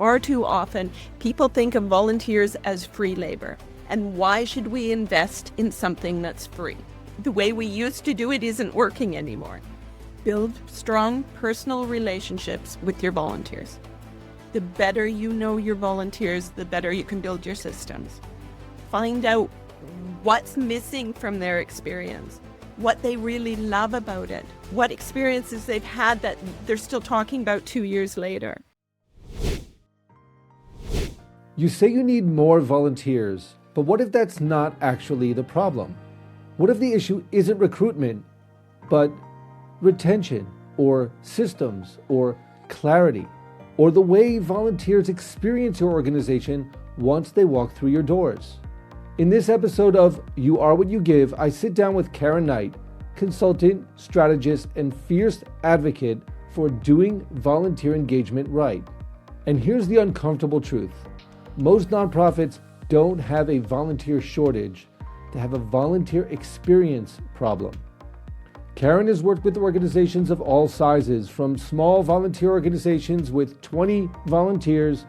far too often, people think of volunteers as free labor. And why should we invest in something that's free? The way we used to do it isn't working anymore. Build strong personal relationships with your volunteers. The better you know your volunteers, the better you can build your systems. Find out what's missing from their experience, what they really love about it, what experiences they've had that they're still talking about 2 years later. You say you need more volunteers, but what if that's not actually the problem? What if the issue isn't recruitment, but retention, or systems, or clarity, or the way volunteers experience your organization once they walk through your doors? In this episode of You Are What You Give, I sit down with Karen Knight, consultant, strategist, and fierce advocate for doing volunteer engagement right. And here's the uncomfortable truth. Most nonprofits don't have a volunteer shortage. They have a volunteer experience problem. Karen has worked with organizations of all sizes, from small volunteer organizations with 20 volunteers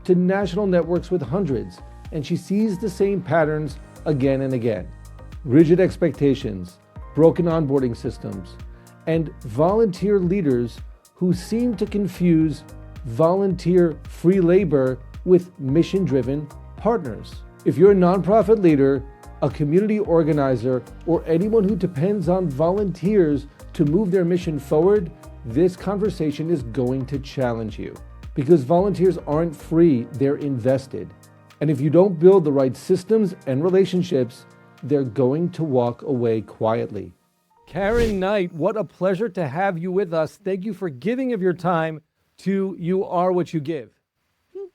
to national networks with hundreds, and she sees the same patterns again and again. Rigid expectations, broken onboarding systems, and volunteer leaders who seem to confuse volunteer free labor with mission-driven partners. If you're a nonprofit leader, a community organizer, or anyone who depends on volunteers to move their mission forward, this conversation is going to challenge you. Because volunteers aren't free, they're invested. And if you don't build the right systems and relationships, they're going to walk away quietly. Karen Knight, what a pleasure to have you with us. Thank you for giving of your time to You Are What You Give.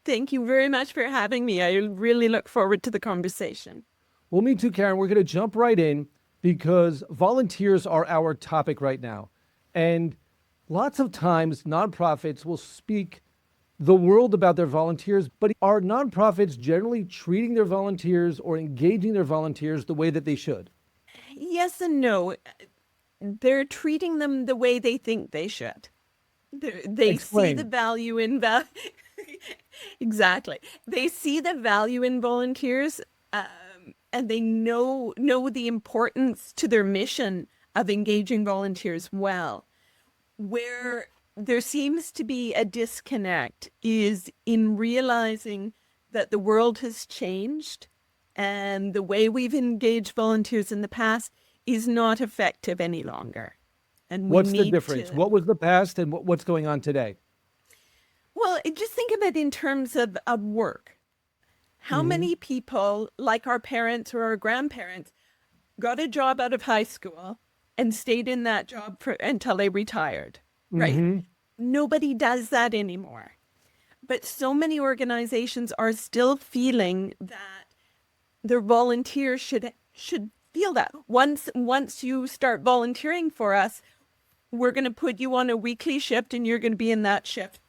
Thank you very much for having me. I really look forward to the conversation. Well, me too, Karen. We're going to jump right in because volunteers are our topic right now. And lots of times nonprofits will speak the world about their volunteers, but are nonprofits generally treating their volunteers or engaging their volunteers the way that they should? Yes and no. They're treating them the way they think they should. They see the value in exactly. They see the value in volunteers, and they know the importance to their mission of engaging volunteers well. Where there seems to be a disconnect is in realizing that the world has changed and the way we've engaged volunteers in the past is not effective any longer. And what's the difference? What was the past and what's going on today? Well, just think of it in terms of work. How many people, like our parents or our grandparents, got a job out of high school and stayed in that job until they retired, right? Nobody does that anymore. But so many organizations are still feeling that their volunteers should feel that. Once you start volunteering for us, we're going to put you on a weekly shift and you're going to be in that shift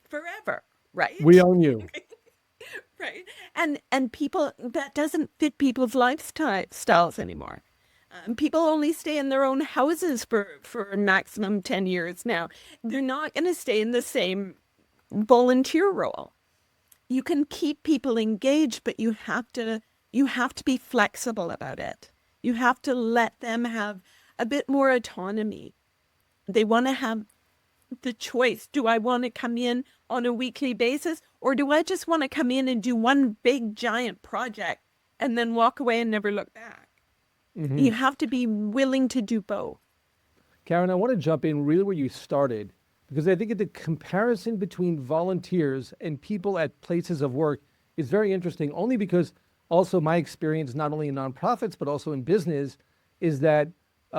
forever, right? We own you. Right. And people, that doesn't fit people's lifestyles anymore. People only stay in their own houses for a maximum 10 years now. They're not going to stay in the same volunteer role. You can keep people engaged, but you have to be flexible about it. You have to let them have a bit more autonomy. They want to have the choice. Do I want to come in on a weekly basis, or do I just want to come in and do one big giant project and then walk away and never look back? You have to be willing to do both. Karen, I want to jump in really where you started, because I think the comparison between volunteers and people at places of work is very interesting, only because also my experience, not only in nonprofits, but also in business, is that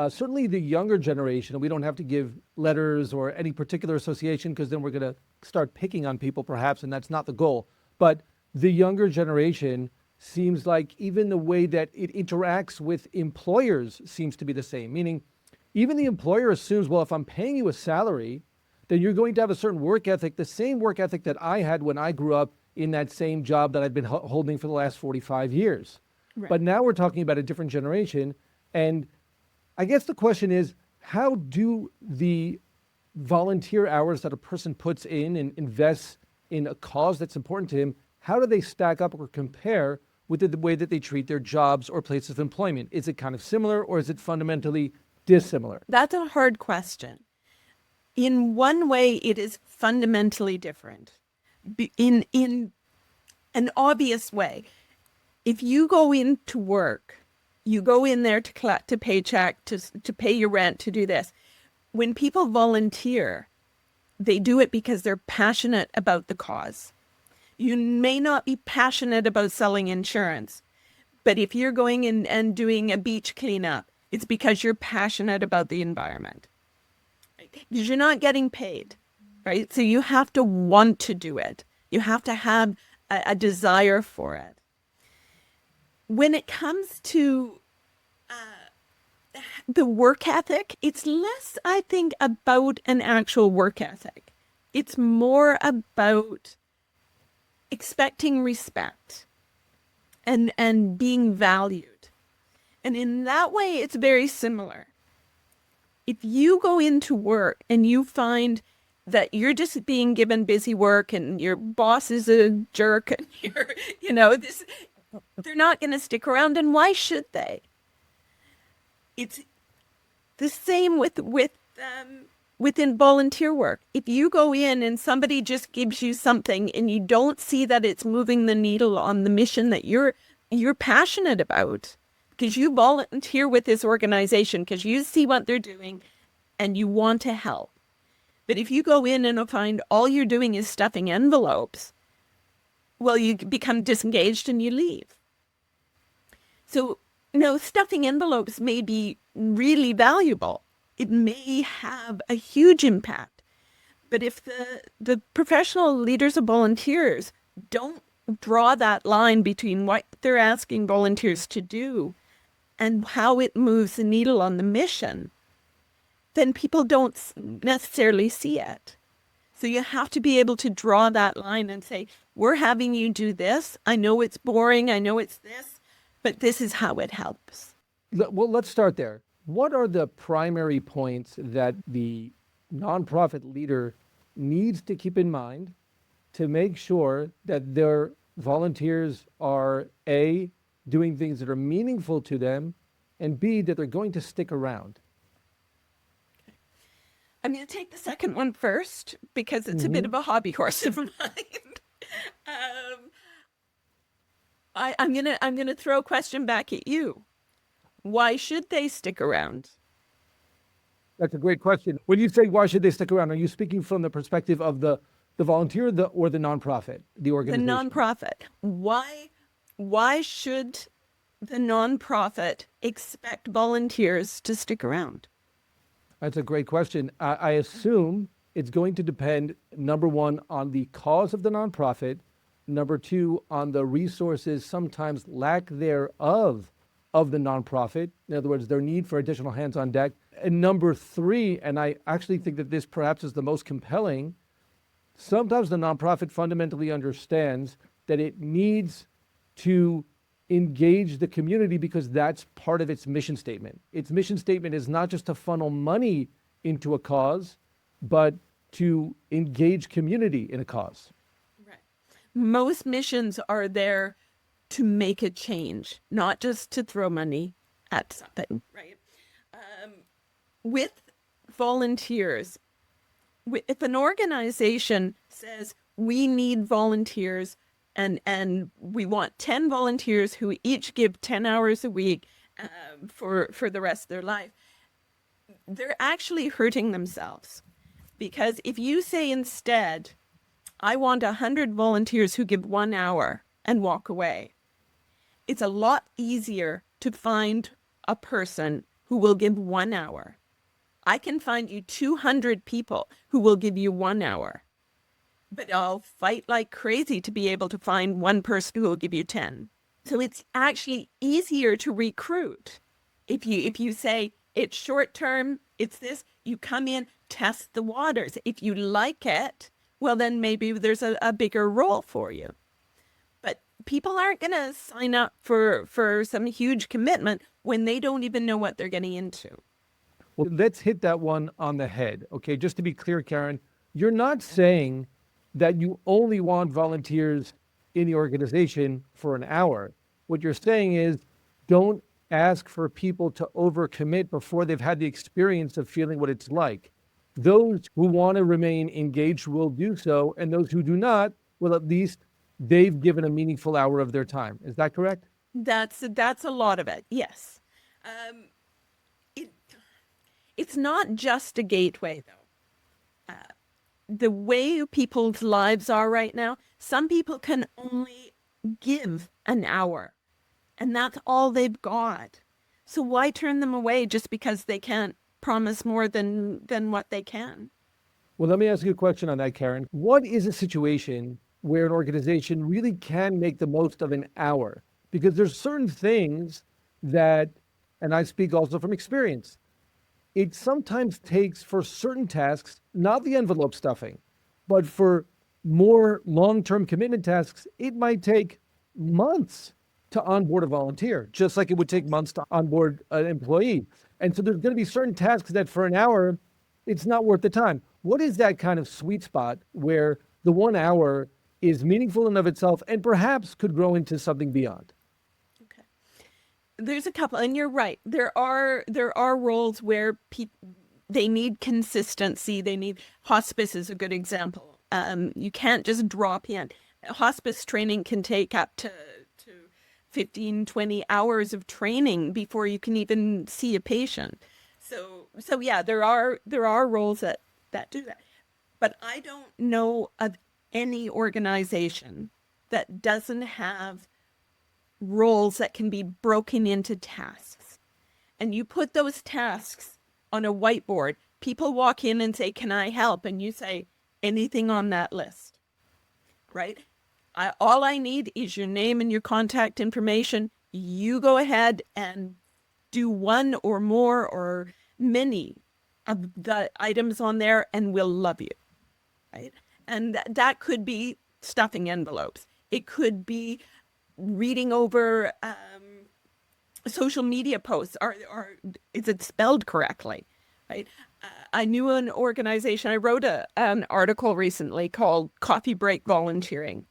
certainly the younger generation, and we don't have to give letters or any particular association because then we're going to start picking on people perhaps, and that's not the goal. But the younger generation seems like even the way that it interacts with employers seems to be the same, meaning even the employer assumes, well, if I'm paying you a salary, then you're going to have a certain work ethic, the same work ethic that I had when I grew up in that same job that I've been holding for the last 45 years. Right. But now we're talking about a different generation. And I guess the question is, how do the volunteer hours that a person puts in and invests in a cause that's important to him, how do they stack up or compare with the way that they treat their jobs or places of employment? Is it kind of similar, or is it fundamentally dissimilar? That's a hard question. In one way, it is fundamentally different. In an obvious way, if you go into work, you go in there to collect a paycheck, to pay your rent, to do this. When people volunteer, they do it because they're passionate about the cause. You may not be passionate about selling insurance, but if you're going in and doing a beach cleanup, it's because you're passionate about the environment. Because you're not getting paid, right? So you have to want to do it. You have to have a desire for it. When it comes to the work ethic, it's less, I think, about an actual work ethic. It's more about expecting respect and being valued. And in that way, it's very similar. If you go into work and you find that you're just being given busy work and your boss is a jerk and they're not going to stick around. And why should they? It's the same within volunteer work. If you go in and somebody just gives you something and you don't see that it's moving the needle on the mission that you're passionate about, because you volunteer with this organization, because you see what they're doing and you want to help. But if you go in and find all you're doing is stuffing envelopes, well, you become disengaged and you leave. So, stuffing envelopes may be really valuable. It may have a huge impact. But if the professional leaders of volunteers don't draw that line between what they're asking volunteers to do and how it moves the needle on the mission, then people don't necessarily see it. So you have to be able to draw that line and say, we're having you do this. I know it's boring. I know it's this, but this is how it helps. Well, let's start there. What are the primary points that the nonprofit leader needs to keep in mind to make sure that their volunteers are A, doing things that are meaningful to them, and B, that they're going to stick around? I'm going to take the second one first because it's a bit of a hobby horse of mine. I'm gonna throw a question back at you. Why should they stick around? That's a great question. When you say why should they stick around, are you speaking from the perspective of the volunteer or the nonprofit, the organization? The nonprofit. Why should the nonprofit expect volunteers to stick around? That's a great question. I assume it's going to depend, number one, on the cause of the nonprofit, number two, on the resources, sometimes lack thereof, of the nonprofit. In other words, their need for additional hands on deck. And number three, and I actually think that this perhaps is the most compelling, sometimes the nonprofit fundamentally understands that it needs to engage the community because that's part of its mission statement. Its mission statement is not just to funnel money into a cause, but to engage community in a cause. Right. Most missions are there to make a change, not just to throw money at something, right? With volunteers, if an organization says we need volunteers and we want 10 volunteers who each give 10 hours a week for the rest of their life, they're actually hurting themselves. Because if you say instead, I want 100 volunteers who give 1 hour and walk away, it's a lot easier to find a person who will give 1 hour. I can find you 200 people who will give you 1 hour. But I'll fight like crazy to be able to find one person who will give you 10. So it's actually easier to recruit. If you say it's short term, it's this, you come in, test the waters. If you like it, well, then maybe there's a bigger role for you. But people aren't going to sign up for some huge commitment when they don't even know what they're getting into. Well, let's hit that one on the head. Okay, just to be clear, Karen, you're not saying that you only want volunteers in the organization for an hour. What you're saying is don't ask for people to overcommit before they've had the experience of feeling what it's like. Those who want to remain engaged will do so, and those who do not, well, at least they've given a meaningful hour of their time. Is that correct? That's a lot of it. Yes. It it's not just a gateway though. The way people's lives are right now, some people can only give an hour, and that's all they've got. So why turn them away just because they can't promise more than what they can? Well, let me ask you a question on that, Karen. What is a situation where an organization really can make the most of an hour? Because there's certain things that, and I speak also from experience, it sometimes takes for certain tasks, not the envelope stuffing, but for more long-term commitment tasks, it might take months to onboard a volunteer, just like it would take months to onboard an employee. And so there's going to be certain tasks that for an hour, it's not worth the time. What is that kind of sweet spot where the 1 hour is meaningful in of itself and perhaps could grow into something beyond? Okay. There's a couple, and you're right. There are roles where people they need consistency. They need hospice is a good example. You can't just drop in. Hospice training can take up to 15, 20 hours of training before you can even see a patient. So yeah, there are roles that do that. But I don't know of any organization that doesn't have roles that can be broken into tasks. And you put those tasks on a whiteboard. People walk in and say, "Can I help?" And you say, "Anything on that list," right? All I need is your name and your contact information. You go ahead and do one or more or many of the items on there, and we'll love you, right? And that could be stuffing envelopes. It could be reading over social media posts. Is it spelled correctly? Right. I knew an organization. I wrote an article recently called "Coffee Break Volunteering"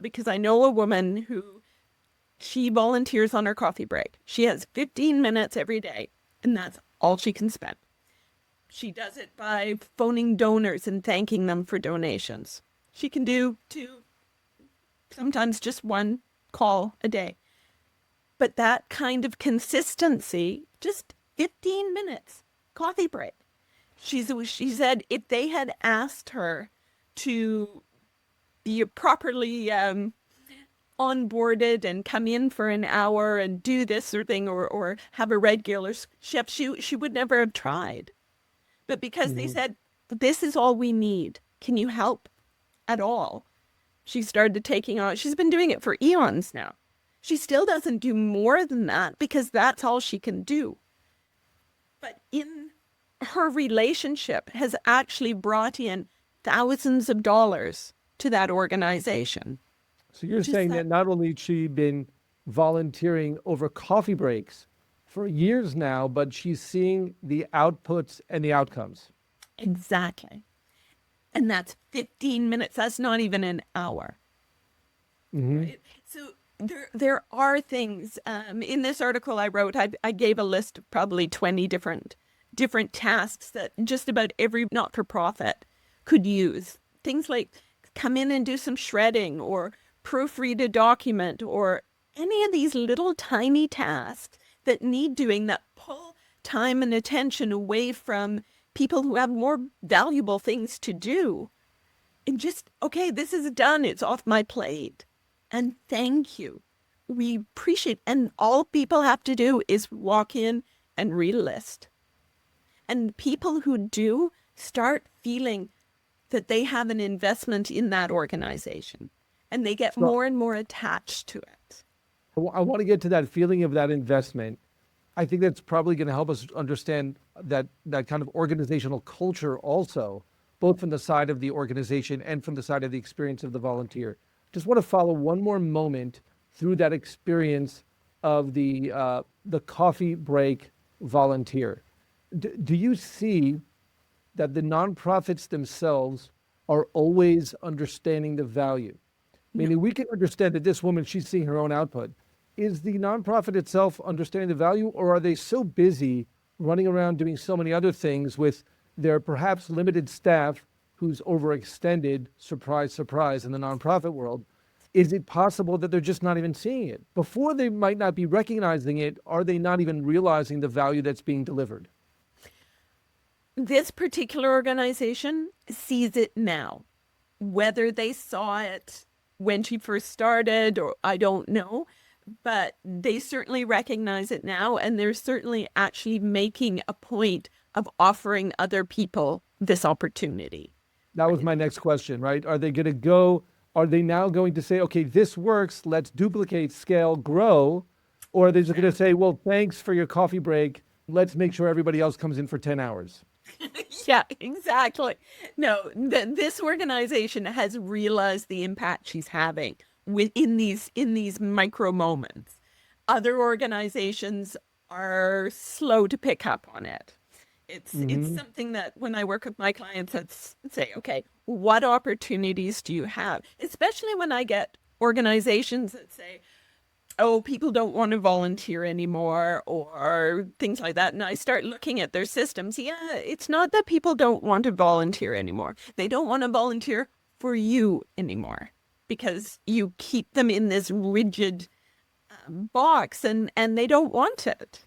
because I know a woman who she volunteers on her coffee break. She has 15 minutes every day, and that's all she can spend. She does it by phoning donors and thanking them for donations. She can do two, sometimes just one call a day. But that kind of consistency, just 15 minutes, coffee break. She said if they had asked her to be properly onboarded and come in for an hour and do this or thing or have a regular chef, she would never have tried. But because they Mhm. said, "This is all we need. Can you help at all?" She started taking on, she's been doing it for eons now. She still doesn't do more than that because that's all she can do. But in her relationship has actually brought in thousands of dollars to that organization. So you're Just saying that that not only has she been volunteering over coffee breaks for years now, but she's seeing the outputs and the outcomes. exactly. And that's 15 minutes. That's not even an hour. Hmm. Right. So there are things in this article I wrote. I gave a list of probably 20 different tasks that just about every not for profit could use. Things like come in and do some shredding or proofread a document or any of these little tiny tasks that need doing that pull time and attention away from people who have more valuable things to do and just, okay, this is done. It's off my plate. And thank you. We appreciate, and all people have to do is walk in and read a list. And people who do start feeling that they have an investment in that organization and they get So more and more attached to it. I want to get to that feeling of that investment. I think that's probably going to help us understand that kind of organizational culture also, both from the side of the organization and from the side of the experience of the volunteer. Just want to follow one more moment through that experience of the coffee break volunteer. Do you see that the nonprofits themselves are always understanding the value. No. Meaning we can understand that this woman, she's seeing her own output. Is the nonprofit itself understanding the value, or are they so busy running around doing so many other things with their perhaps limited staff who's overextended, surprise, surprise, in the nonprofit world? Is it possible that they're just not even seeing it? Before they might not be recognizing it, are they not even realizing the value that's being delivered? This particular organization sees it now. Whether they saw it when she first started, or I don't know, but they certainly recognize it now, and they're certainly actually making a point of offering other people this opportunity. That was Right. my next question, right? Are they now going to say, okay, this works, let's duplicate, scale, grow? Or are they just going to say, well, thanks for your coffee break, let's make sure everybody else comes in for 10 hours? Yeah, exactly. No, this organization has realized the impact she's having within these micro moments. Other organizations are slow to pick up on it. It's Hmm. something that when I work with my clients, I'd say, okay, what opportunities do you have? Especially when I get organizations that say, oh, people don't want to volunteer anymore or things like that. And I start looking at their systems. Yeah, it's not that people don't want to volunteer anymore. They don't want to volunteer for you anymore because you keep them in this rigid box and they don't want it.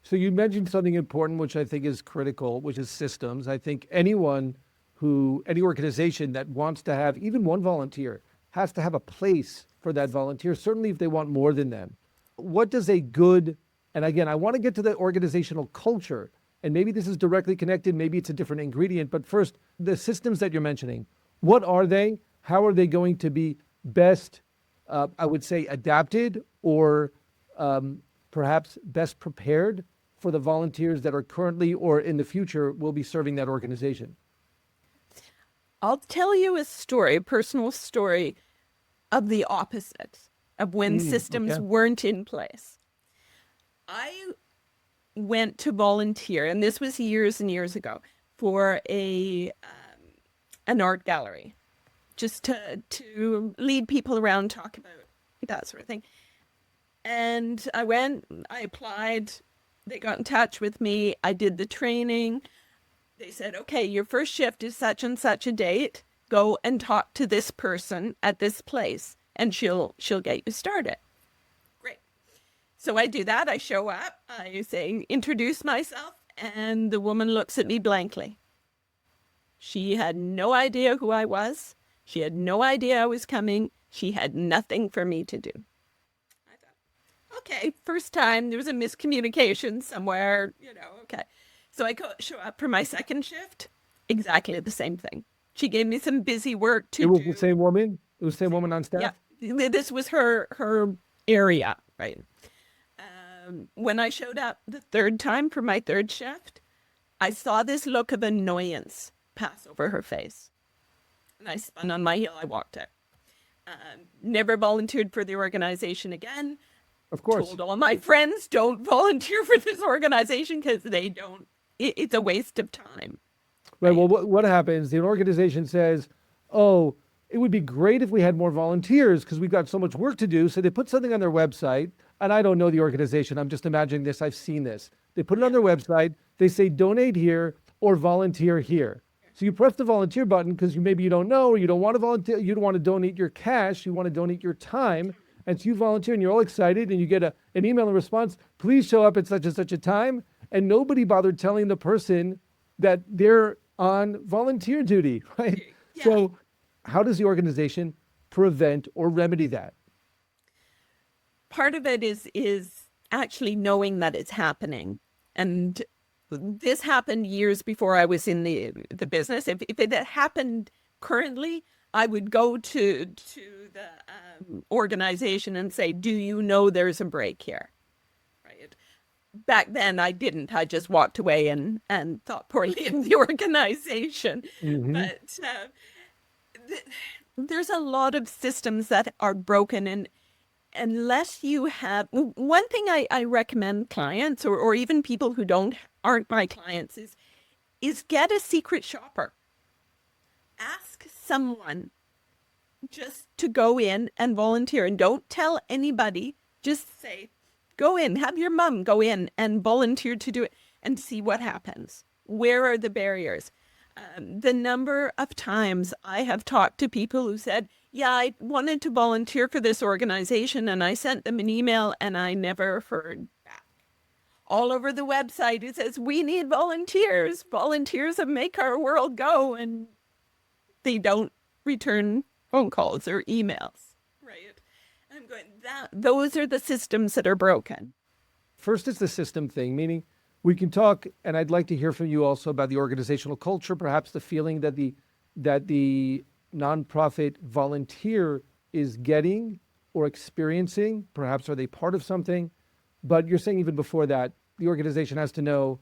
So you mentioned something important, which I think is critical, which is systems. I think any organization that wants to have even one volunteer has to have a place for that volunteer, certainly if they want more than them. What does a good, and again, I want to get to the organizational culture, and maybe this is directly connected, maybe it's a different ingredient, but first, the systems that you're mentioning, what are they? How are they going to be best, I would say, adapted or perhaps best prepared for the volunteers that are currently or in the future will be serving that organization? I'll tell you a story, a personal story of the opposite of when systems Okay. weren't in place. I went to volunteer, and this was years and years ago, for a an art gallery, just to lead people around, talk about that sort of thing. And I went, I applied, they got in touch with me, I did the training. They said, okay, your first shift is such and such a date. Go and talk to this person at this place, and she'll get you started. Great. So I do that. I show up. I say, introduce myself, and the woman looks at me blankly. She had no idea who I was. She had no idea I was coming. She had nothing for me to do. I thought, okay, first time there was a miscommunication somewhere, okay. So I show up for my second shift, exactly the same thing. She gave me some busy work It to was the do. same woman. It was the same Same woman woman. on Yeah, staff. this was her area, right? When I showed up the third time for my third shift, I saw this look of annoyance pass over her face. And I spun on my heel. I walked out. Never volunteered for the organization again. Of course. Told all my friends, don't volunteer for this organization because they don't, it's a waste of time, Right. Well, right? what happens? The organization says, "Oh, it would be great if we had more volunteers because we've got so much work to do." So they put something on their website, and I don't know the organization. I'm just imagining this. I've seen this. They put it on Yeah. their website. They say, "Donate here" or "Volunteer here." So you press the volunteer button because maybe you don't know or you don't want to volunteer. You don't want to donate your cash. You want to donate your time. And so you volunteer and you're all excited and you get an email in response, "Please show up at such and such a time." And nobody bothered telling the person that they're on volunteer duty, right? Yeah. So, how does the organization prevent or remedy that? Part of it is actually knowing that it's happening. And this happened years before I was in the business. If it had happened currently, I would go to the organization and say, "Do you know there's a break here?" Right. Back then, I didn't. I just walked away and thought poorly of the organization. Hmm. But th- there's a lot of systems that are broken, and unless you have one thing I recommend clients or even people who aren't my clients is get a secret shopper Ask someone just to go in and volunteer, and don't tell anybody. Just say, go in, have your mom go in and volunteer to do it and see what happens. Where are the barriers? The number of times I have talked to people who said, yeah, I wanted to volunteer for this organization and I sent them an email and I never heard back. All over the website, it says, we need volunteers, volunteers that make our world go. And they don't return phone calls or emails. Right. I'm going, those are the systems that are broken. First is the system thing, meaning we can talk, and I'd like to hear from you also about the organizational culture, perhaps the feeling that the nonprofit volunteer is getting or experiencing. Perhaps are they part of something? But you're saying even before that, the organization has to know,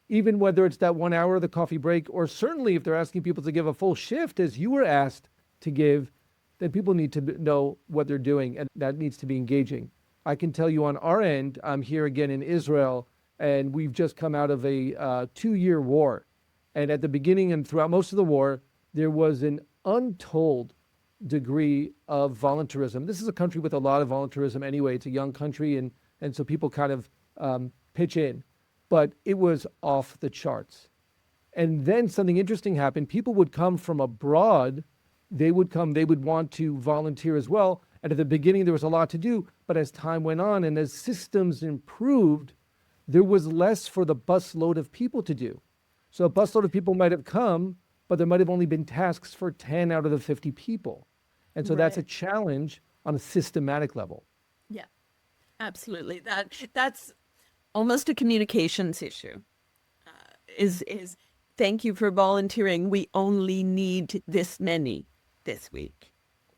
even whether it's that 1 hour of the coffee break, or certainly if they're asking people to give a full shift as you were asked to give, then people need to know what they're doing, and that needs to be engaging. I can tell you on our end, I'm here again in Israel, and we've just come out of a 2-year war. And at the beginning and throughout most of the war, there was an untold degree of volunteerism. This is a country with a lot of volunteerism anyway. It's a young country, and so people kind of pitch in. But it was off the charts. And then something interesting happened. People would come from abroad. They would want to volunteer as well. And at the beginning, there was a lot to do. But as time went on and as systems improved, there was less for the busload of people to do. So a busload of people might have come, but there might have only been tasks for 10 out of the 50 people. And so that's a challenge on a systematic level. Yeah, absolutely. That's almost a communications issue. Is thank you for volunteering. We only need this many this week.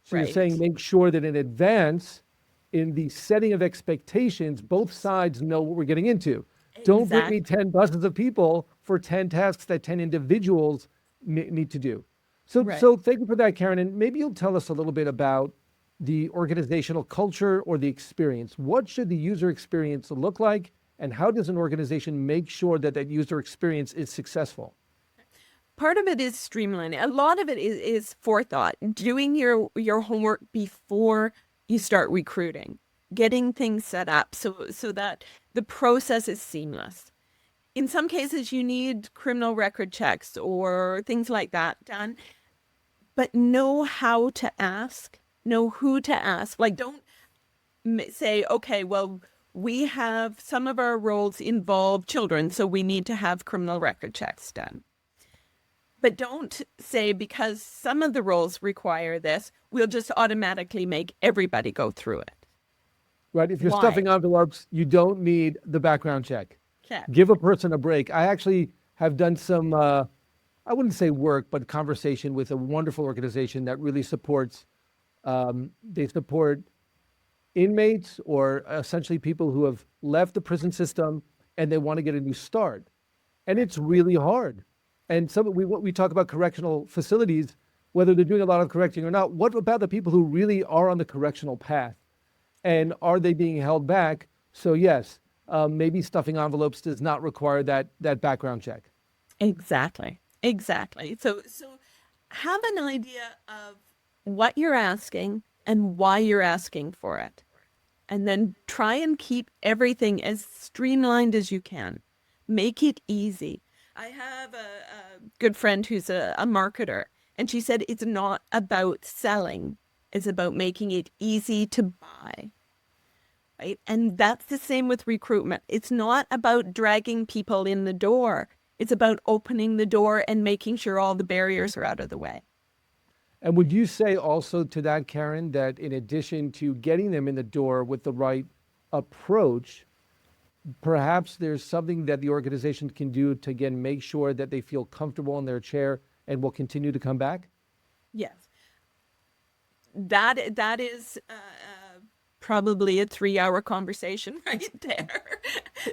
So you're saying make sure that in advance, in the setting of expectations, both sides know what we're getting into. Don't bring me 10 buses of people for 10 tasks that 10 individuals need to do. So thank you for that, Karen. And maybe you'll tell us a little bit about the organizational culture or the experience. What should the user experience look like? And how does an organization make sure that that user experience is successful? Part of it is streamlining. A lot of it is forethought, doing your homework before you start recruiting, getting things set up so that the process is seamless. In some cases, you need criminal record checks or things like that done, but know how to ask, know who to ask. Like, don't say, okay, well, we have some of our roles involve children, so we need to have criminal record checks done. But don't say because some of the roles require this, we'll just automatically make everybody go through it. Right. If you're stuffing envelopes, you don't need the background check. Give a person a break. I actually have done some, I wouldn't say work, but conversation with a wonderful organization that really supports, they support inmates or essentially people who have left the prison system and they want to get a new start. And it's really hard. And we talk about correctional facilities, whether they're doing a lot of correcting or not. What about the people who really are on the correctional path? And are they being held back? So yes, maybe stuffing envelopes does not require that background check. Exactly. So have an idea of what you're asking and why you're asking for it. And then try and keep everything as streamlined as you can. Make it easy. I have a good friend who's a marketer, and she said it's not about selling. It's about making it easy to buy. Right? And that's the same with recruitment. It's not about dragging people in the door. It's about opening the door and making sure all the barriers are out of the way. And would you say also to that, Karen, that in addition to getting them in the door with the right approach, perhaps there's something that the organization can do to, again, make sure that they feel comfortable in their chair and will continue to come back? Yes. That is probably a 3-hour conversation right there.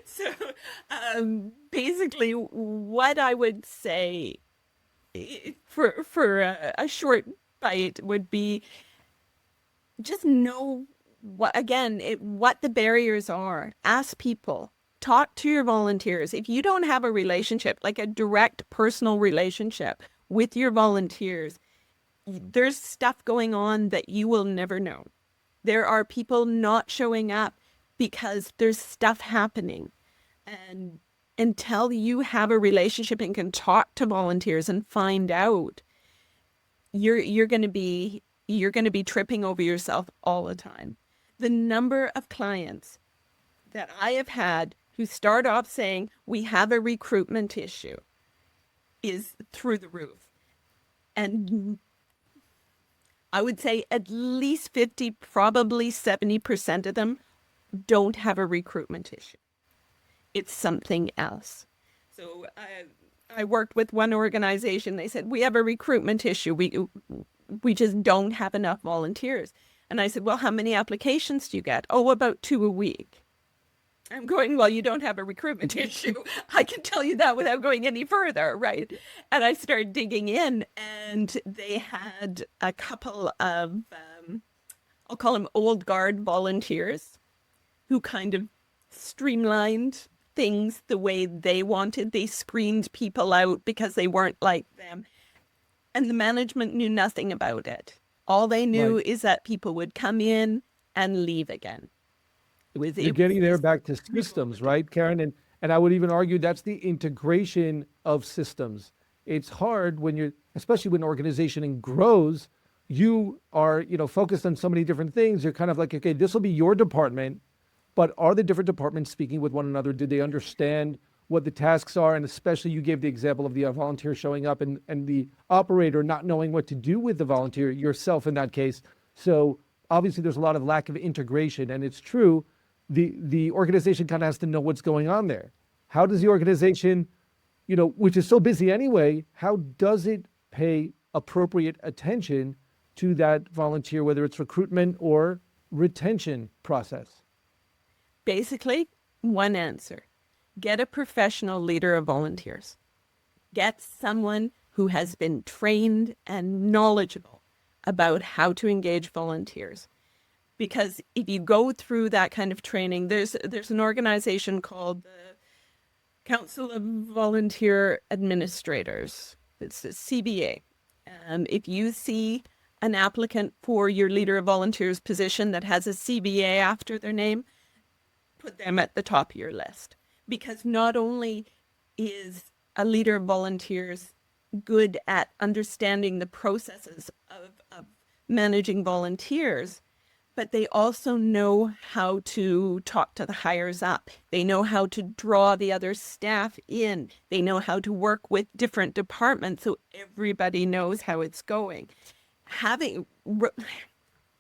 So basically what I would say for a short bite would be just know what the barriers are. Ask people, talk to your volunteers. If you don't have a relationship, like a direct personal relationship with your volunteers, there's stuff going on that you will never know. There are people not showing up because there's stuff happening. And until you have a relationship and can talk to volunteers and find out, you're going to be tripping over yourself all the time. The number of clients that I have had who start off saying we have a recruitment issue is through the roof. And I would say at least 50, probably 70% of them don't have a recruitment issue. It's something else. So I worked with one organization. They said, we have a recruitment issue. We just don't have enough volunteers. And I said, well, how many applications do you get? Oh, about 2 a week. I'm going, well, you don't have a recruitment issue. I can tell you that without going any further, right? And I started digging in, and they had a couple of, I'll call them old guard volunteers who kind of streamlined things the way they wanted. They screened people out because they weren't like them. And the management knew nothing about it. All they knew Right. is that people would come in and leave again. You're It was getting there this back to systems, revolving. right, Karen? And I would even argue that's the integration of systems. It's hard when you're, especially when an organization grows, you are, focused on so many different things. You're kind of like, okay, this will be your department, but are the different departments speaking with one another? Do they understand what the tasks are? And especially you gave the example of the volunteer showing up and the operator not knowing what to do with the volunteer, yourself in that case. So obviously there's a lot of lack of integration, and it's true. The organization kind of has to know what's going on there. How does the organization, which is so busy anyway, how does it pay appropriate attention to that volunteer, whether it's recruitment or retention process? Basically, one answer: get a professional leader of volunteers. Get someone who has been trained and knowledgeable about how to engage volunteers. Because if you go through that kind of training, there's an organization called the Council of Volunteer Administrators. It's the CBA. If you see an applicant for your leader of volunteers position that has a CBA after their name, put them at the top of your list. Because not only is a leader of volunteers good at understanding the processes of managing volunteers, but they also know how to talk to the hires up. They know how to draw the other staff in. They know how to work with different departments so everybody knows how it's going.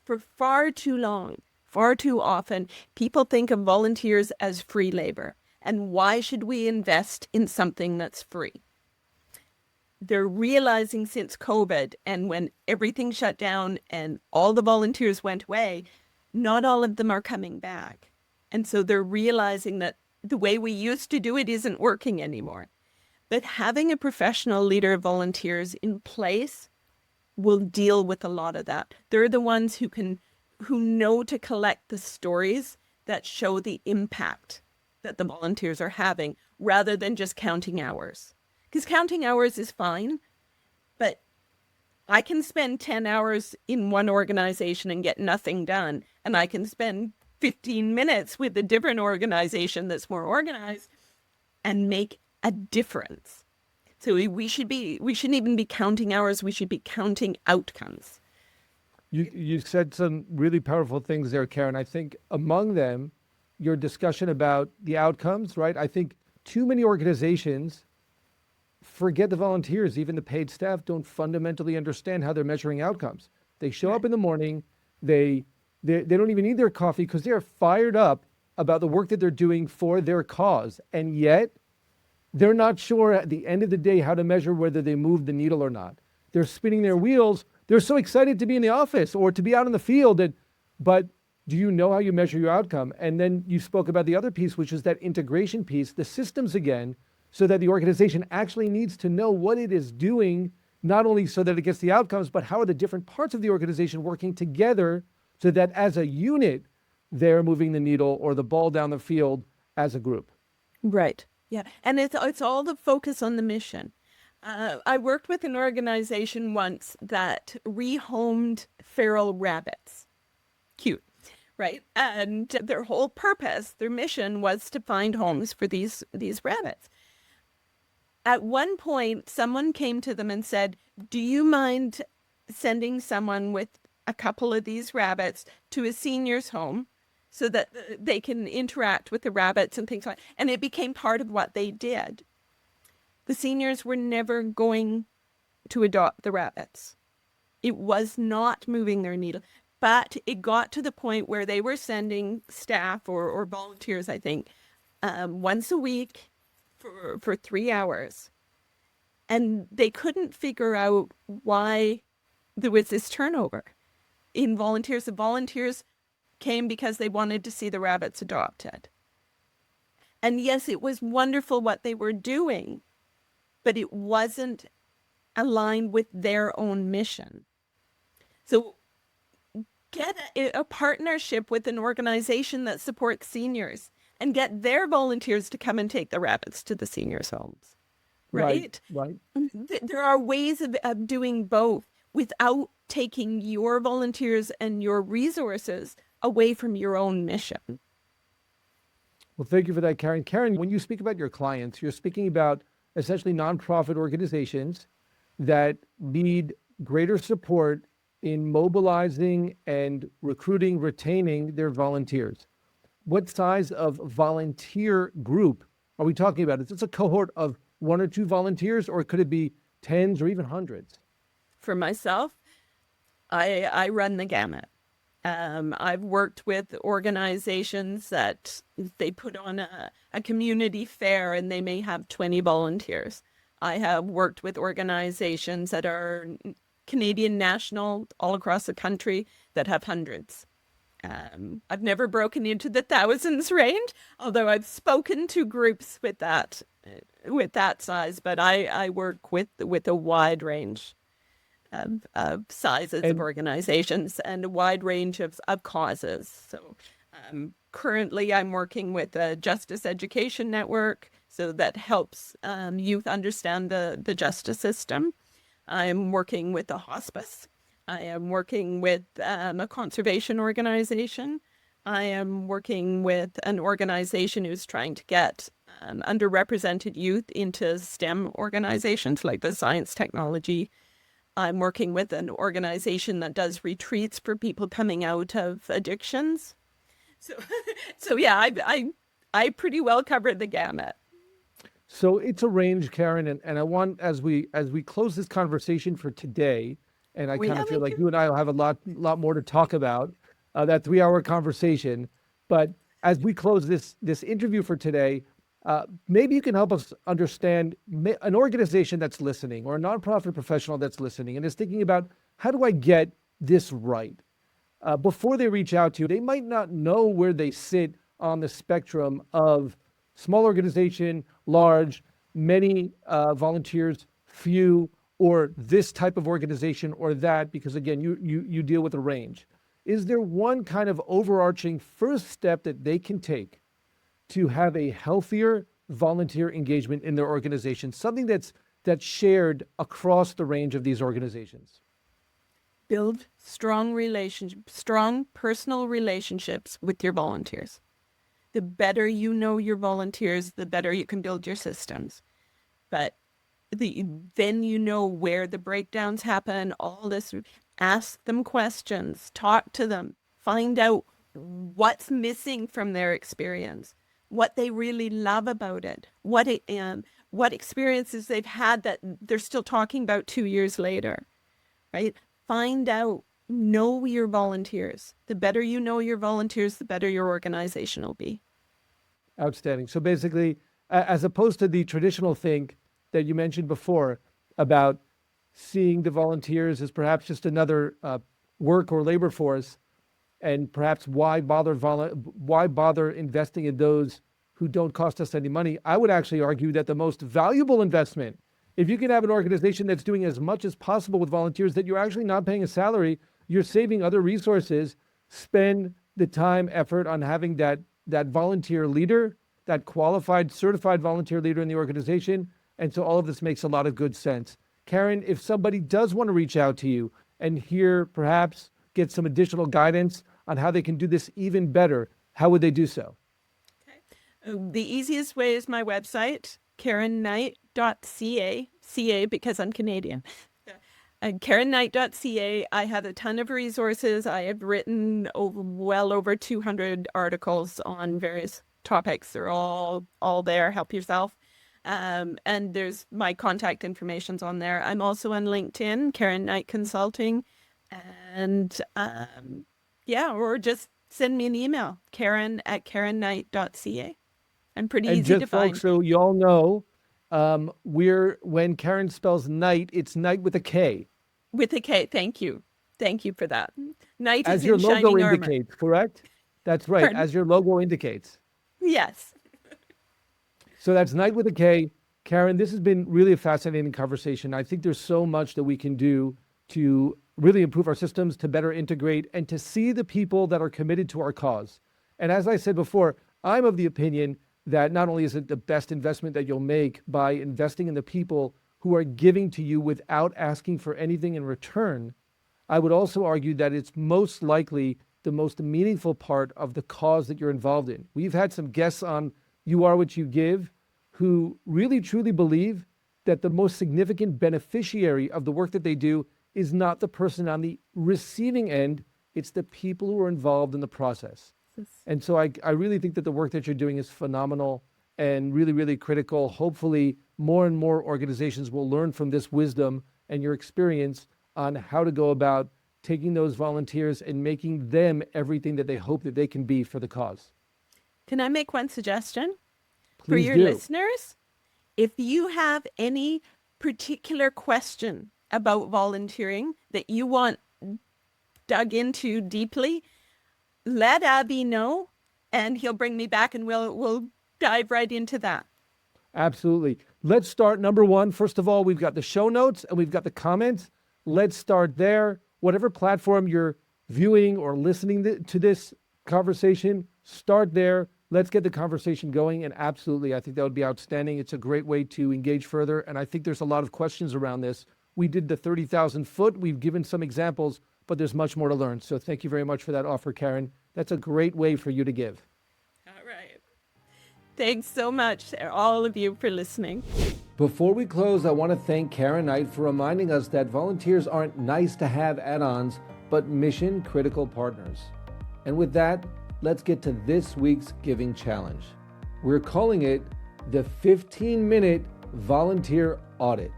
For far too long, far too often, people think of volunteers as free labor. And why should we invest in something that's free? They're realizing since COVID and when everything shut down and all the volunteers went away, not all of them are coming back. And so they're realizing that the way we used to do it isn't working anymore. But having a professional leader of volunteers in place will deal with a lot of that. They're the ones who know to collect the stories that show the impact that the volunteers are having rather than just counting hours. Because counting hours is fine, but I can spend 10 hours in one organization and get nothing done. And I can spend 15 minutes with a different organization that's more organized and make a difference. So we shouldn't even be counting hours. We should be counting outcomes. You said some really powerful things there, Karen. I think among them, your discussion about the outcomes, right? I think too many organizations forget the volunteers, even the paid staff don't fundamentally understand how they're measuring outcomes. They show up in the morning, they don't even need their coffee because they're fired up about the work that they're doing for their cause. And yet they're not sure at the end of the day how to measure whether they moved the needle or not. They're spinning their wheels. They're so excited to be in the office or to be out in the field. But do you know how you measure your outcome? And then you spoke about the other piece, which is that integration piece, the systems again, so that the organization actually needs to know what it is doing, not only so that it gets the outcomes, but how are the different parts of the organization working together so that as a unit, they're moving the needle or the ball down the field as a group. Right. Yeah. And it's all the focus on the mission. I worked with an organization once that rehomed feral rabbits. Cute, right? And their whole purpose, their mission was to find homes for these rabbits. At one point, someone came to them and said, "Do you mind sending someone with a couple of these rabbits to a senior's home so that they can interact with the rabbits and things like that?" And it became part of what they did. The seniors were never going to adopt the rabbits. It was not moving their needle. But it got to the point where they were sending staff or volunteers, I think, once a week for 3 hours. And they couldn't figure out why there was this turnover in volunteers. The volunteers came because they wanted to see the rabbits adopted. And yes, it was wonderful what they were doing, but it wasn't aligned with their own mission. So get a partnership with an organization that supports seniors and get their volunteers to come and take the rabbits to the seniors' homes, right? Right. There are ways of doing both without taking your volunteers and your resources away from your own mission. Well, thank you for that, Karen. Karen, when you speak about your clients, you're speaking about essentially nonprofit organizations that need greater support in mobilizing and recruiting, retaining their volunteers. What size of volunteer group are we talking about? Is this a cohort of 1 or 2 volunteers, or could it be tens or even hundreds? For myself, I run the gamut. I've worked with organizations that they put on a community fair and they may have 20 volunteers. I have worked with organizations that are Canadian national all across the country that have hundreds. I've never broken into the thousands range, although I've spoken to groups with that size. But I work with a wide range of sizes of And organizations and a wide range of causes. So currently, I'm working with a justice education network, so that helps youth understand the justice system. I'm working with a hospice. I am working with a conservation organization. I am working with an organization who's trying to get underrepresented youth into STEM organizations like the science, technology. I'm working with an organization that does retreats for people coming out of addictions. So, so yeah, I pretty well covered the gamut. so it's a range, Karen, and I want, as we close this conversation for today, and I We kind of have feel a like you and I will have a lot more to talk about, that 3 hour conversation. But as we close this interview for today, maybe you can help us understand an organization that's listening, or a nonprofit professional that's listening and is thinking about, how do I get this right? Before they reach out to you, they might not know where they sit on the spectrum of small organization, large, many volunteers, few, or this type of organization or that, because again, you deal with a range. Is there one kind of overarching first step that they can take to have a healthier volunteer engagement in their organization, something that's shared across the range of these organizations? Build strong personal relationships with your volunteers. The better you know your volunteers, the better you can build your systems. But then you know where the breakdowns happen, all this. Ask them questions, talk to them, find out what's missing from their experience, what they really love about it, what experiences they've had that they're still talking about 2 years later, right? Find out, know your volunteers. The better you know your volunteers, the better your organization will be. Outstanding. So basically, as opposed to the traditional think that you mentioned before about seeing the volunteers as perhaps just another work or labor force, and perhaps why bother investing in those who don't cost us any money, I would actually argue that the most valuable investment, if you can have an organization that's doing as much as possible with volunteers, that you're actually not paying a salary, you're saving other resources, spend the time, effort on having that volunteer leader, that qualified, certified volunteer leader in the organization, And so all of this makes a lot of good sense. Karen, if somebody does want to reach out to you and hear, perhaps get some additional guidance on how they can do this even better, how would they do so? The easiest way is my website, karenknight.ca, CA because I'm Canadian. karenknight.ca. I have a ton of resources. I have written well over 200 articles on various topics. They're all there. Help yourself. And there's my contact information's on there. I'm also on LinkedIn, Karen Knight Consulting. And yeah, or just send me an email, karen@karenknight.ca. I'm pretty And easy to just folks, find. so you all know, when Karen spells night, it's night with a K, With a K. Thank you. Thank you for that. Knight is as your in logo shining armor. indicates, correct? That's right, Pardon? as your logo indicates. Yes. So that's night with a K. Karen, this has been really a fascinating conversation. I think there's so much that we can do to really improve our systems, to better integrate, and to see the people that are committed to our cause. And as I said before, I'm of the opinion that not only is it the best investment that you'll make by investing in the people who are giving to you without asking for anything in return, I would also argue that it's most likely the most meaningful part of the cause that you're involved in. We've had some guests on You Are What You Give who really truly believe that the most significant beneficiary of the work that they do is not the person on the receiving end, it's the people who are involved in the process. And so I really think that the work that you're doing is phenomenal and really, really critical. Hopefully, more and more organizations will learn from this wisdom and your experience on how to go about taking those volunteers and making them everything that they hope that they can be for the cause. Can I make one suggestion for Please your do. listeners? If you have any particular question about volunteering that you want dug into deeply, let Avi know and he'll bring me back and we'll dive right into that. Absolutely. Let's start number one. First of all, we've got the show notes and we've got the comments. Let's start there. Whatever platform you're viewing or listening to this conversation, start there. Let's get the conversation going. And absolutely, I think that would be outstanding. It's a great way to engage further. And I think there's a lot of questions around this. We did the 30,000 foot. We've given some examples, but there's much more to learn. So thank you very much for that offer, Karen. That's a great way for you to give. All right. Thanks so much, all of you, for listening. Before we close, I want to thank Karen Knight for reminding us that volunteers aren't nice to have add-ons, but mission critical partners. And with that, let's get to this week's Giving Challenge. We're calling it the 15-minute volunteer audit.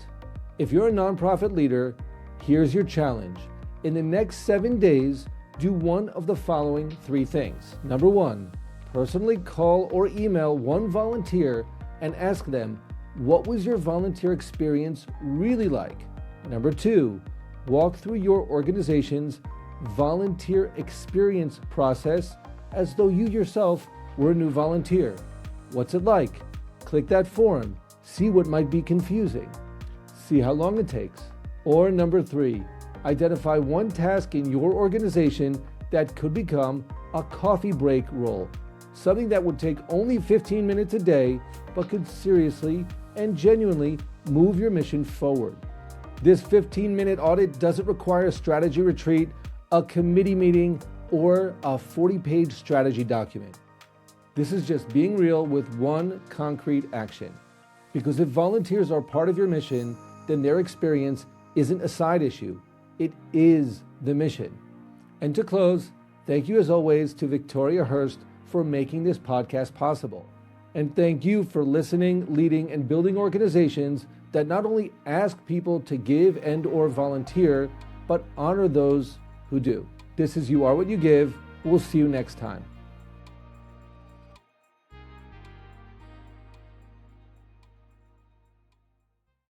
If you're a nonprofit leader, here's your challenge. In the next 7 days, do one of the following 3 things. Number 1, personally call or email one volunteer and ask them, what was your volunteer experience really like? Number 2, walk through your organization's volunteer experience process as though you yourself were a new volunteer. What's it like? Click that form. See what might be confusing. See how long it takes. Or number 3, identify one task in your organization that could become a coffee break role. Something that would take only 15 minutes a day, but could seriously and genuinely move your mission forward. This 15-minute audit doesn't require a strategy retreat, a committee meeting, or a 40-page strategy document. This is just being real with one concrete action. Because if volunteers are part of your mission, then their experience isn't a side issue. It is the mission. And to close, thank you as always to Victoria Hurst for making this podcast possible. And thank you for listening, leading, and building organizations that not only ask people to give and or volunteer, but honor those who do. This is You Are What You Give. We'll see you next time.